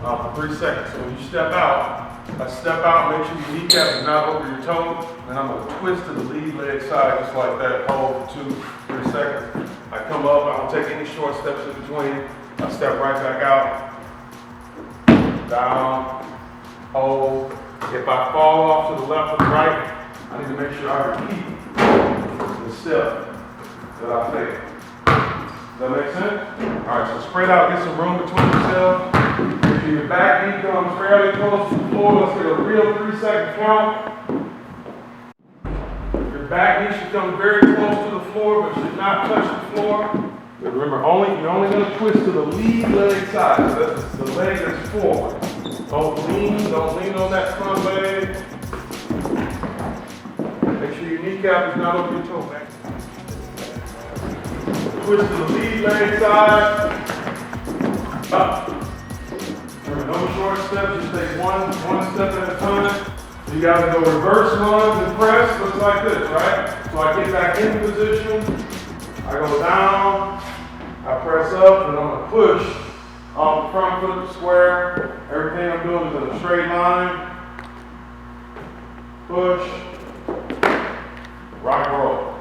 for 3 seconds. So when you step out, make sure your kneecap is not over your toe, and I'm gonna twist to the lead leg side just like that, hold for 2-3 seconds. I come up, I don't take any short steps in between. I step right back out, down, hold. If I fall off to the left or the right, I need to make sure I repeat the step that I take. Does that make sense? All right, so spread out, get some room between yourselves. If your back knee comes fairly close to the floor, let's get a real 3-second count. Your back knee should come very close to the floor, but should not touch the floor. But remember, you're only going to twist to the lead leg side, so that's the leg that's forward. Don't lean on that front leg. Make sure your kneecap is not over your toe, man. Twist to the lead leg side. Up. Remember, no short steps, just take one step at a time. So you gotta go reverse lunge and press, looks like this, right? So I get back in position, I go down, I press up, and I'm gonna push off the front foot square. Everything I'm doing is in a straight line. Push, rock and roll.